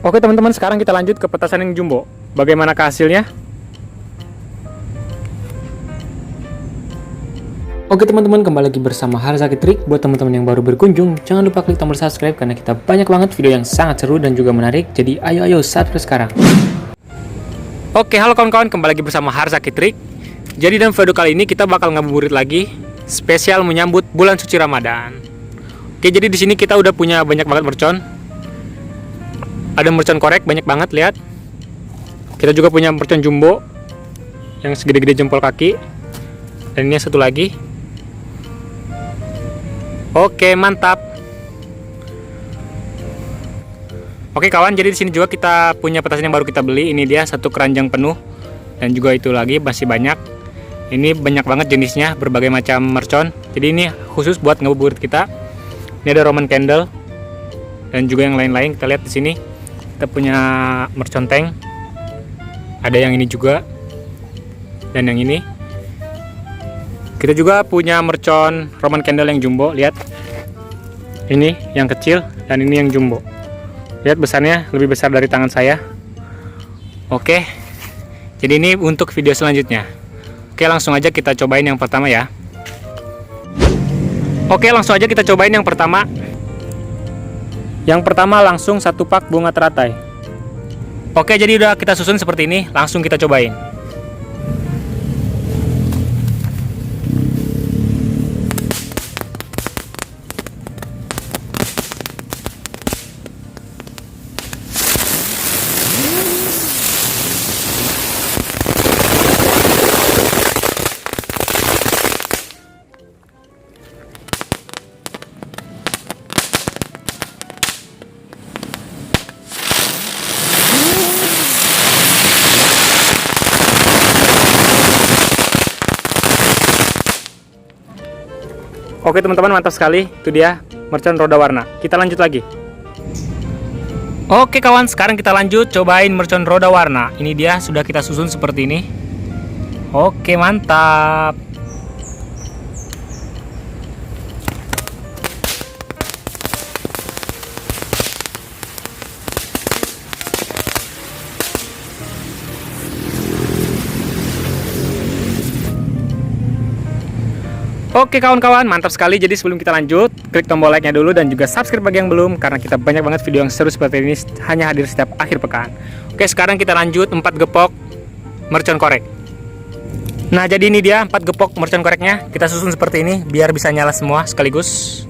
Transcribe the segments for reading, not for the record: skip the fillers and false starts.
Oke teman-teman, sekarang kita lanjut ke petasan yang jumbo. Bagaimana hasilnya? Oke teman-teman, kembali lagi bersama Harzaki Trik. Buat teman-teman yang baru berkunjung, jangan lupa klik tombol subscribe karena kita banyak banget video yang sangat seru dan juga menarik. Jadi ayo subscribe sekarang. Oke, halo kawan-kawan, kembali lagi bersama Harzaki Trik. Jadi dalam video kali ini kita bakal ngabuburit lagi, spesial menyambut bulan suci Ramadan. Oke, jadi di sini kita udah punya banyak banget mercon. Ada mercon korek banyak banget, lihat. Kita juga punya mercon jumbo yang segede-gede jempol kaki. Dan ini satu lagi. Oke, mantap. Oke kawan, jadi di sini juga kita punya petasan yang baru kita beli. Ini dia satu keranjang penuh. Dan juga itu lagi masih banyak. Ini banyak banget jenisnya, berbagai macam mercon. Jadi ini khusus buat ngabuburit kita. Ini ada Roman candle dan juga yang lain-lain. Kita lihat di sini. Kita punya mercon tank. Ada yang ini juga. Dan yang ini. Kita juga punya mercon Roman candle yang jumbo, lihat. Ini yang kecil dan ini yang jumbo. Lihat besarnya lebih besar dari tangan saya. Oke. Jadi ini untuk video selanjutnya. Oke, langsung aja kita cobain yang pertama ya. Oke, langsung aja kita cobain yang pertama. Yang pertama langsung satu pak bunga teratai. Oke, jadi udah kita susun seperti ini, langsung kita cobain. Oke teman-teman, mantap sekali. Itu dia mercon roda warna. Kita lanjut lagi. Oke kawan, sekarang kita lanjut cobain mercon roda warna. Ini dia sudah kita susun seperti ini. Oke, mantap. Oke kawan-kawan, mantap sekali. Jadi sebelum kita lanjut, klik tombol like-nya dulu dan juga subscribe bagi yang belum, karena kita banyak banget video yang seru seperti ini hanya hadir setiap akhir pekan. Oke, sekarang kita lanjut 4 gepok mercon korek. Nah, jadi ini dia 4 gepok mercon koreknya. Kita susun seperti ini biar bisa nyala semua sekaligus.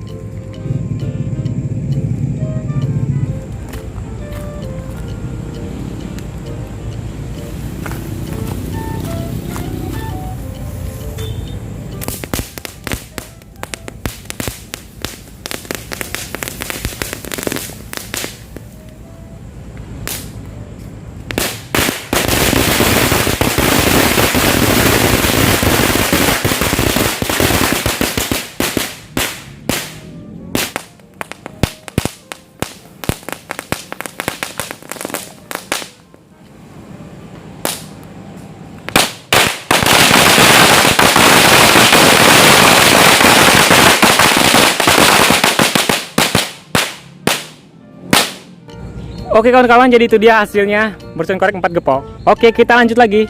Oke kawan-kawan, jadi itu dia hasilnya mercon korek 4 gepok. Oke, kita lanjut lagi.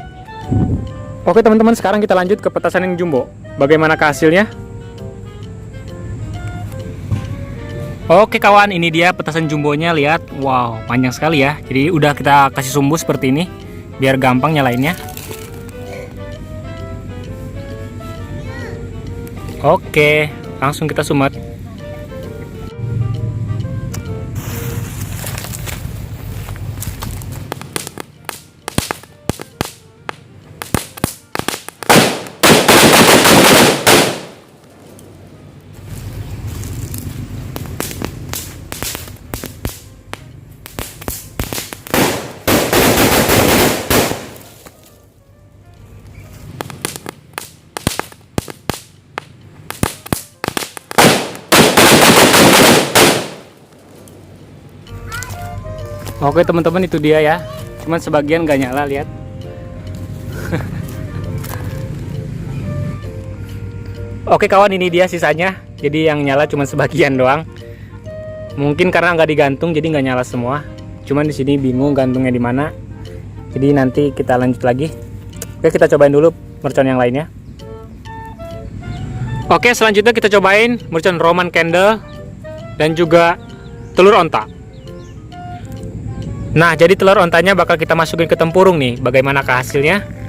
Oke teman-teman, sekarang kita lanjut ke petasan yang jumbo. Bagaimana hasilnya? Oke kawan, ini dia petasan jumbonya, lihat. Wow, panjang sekali ya. Jadi udah kita kasih sumbu seperti ini biar gampang nyalainnya. Oke, langsung kita sumet. Oke teman-teman, itu dia ya. Cuman sebagian gak nyala, lihat. Oke kawan, ini dia sisanya. Jadi yang nyala cuma sebagian doang. Mungkin karena nggak digantung jadi nggak nyala semua. cuman di sini bingung gantungnya di mana. Jadi nanti kita lanjut lagi. Oke, kita cobain dulu mercon yang lainnya. Oke, selanjutnya kita cobain mercon Roman Candle dan juga telur onta. Nah, jadi telur ontanya bakal kita masukin ke tempurung nih. Bagaimanakah hasilnya?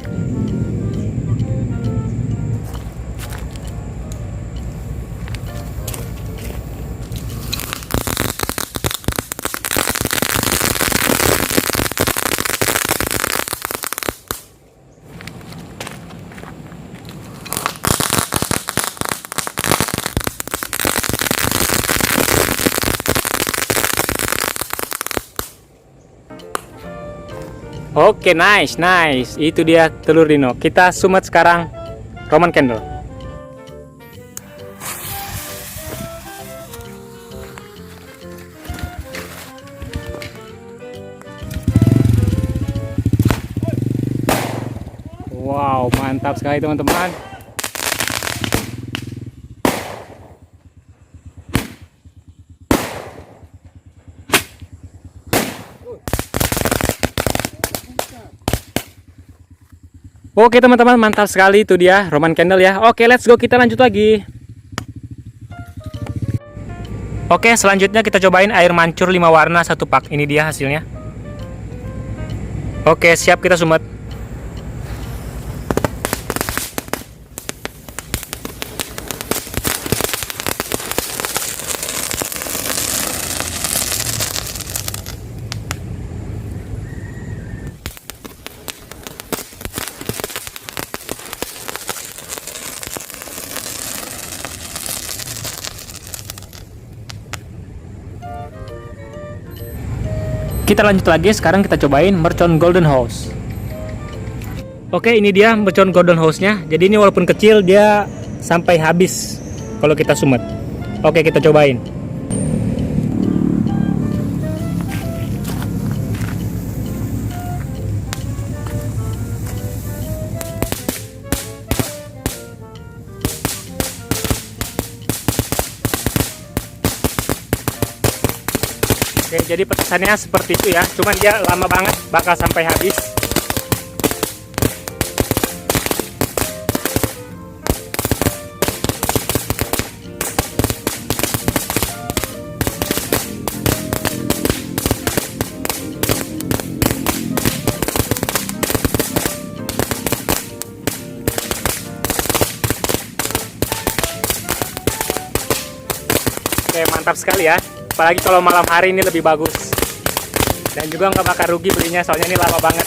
Oke, nice. Itu dia telur dino. Kita sumet sekarang Roman Candle. Wow, mantap sekali teman-teman. Oke teman-teman, mantap sekali itu dia Roman Candle ya. Oke, let's go, kita lanjut lagi. Oke, selanjutnya kita cobain air mancur 5 warna 1 pak. Ini dia hasilnya. Oke, siap, kita sumet. Kita lanjut lagi, sekarang kita cobain mercon Golden House. Oke, ini dia mercon Golden House-nya. Jadi ini walaupun kecil, dia sampai habis kalau kita sumet. Oke, kita cobain. Oke, jadi pesannya seperti itu ya. Cuman dia lama banget, bakal sampai habis. Oke, mantap sekali ya. Apalagi kalau malam hari ini lebih bagus. Dan juga nggak bakal rugi belinya, soalnya ini lama banget.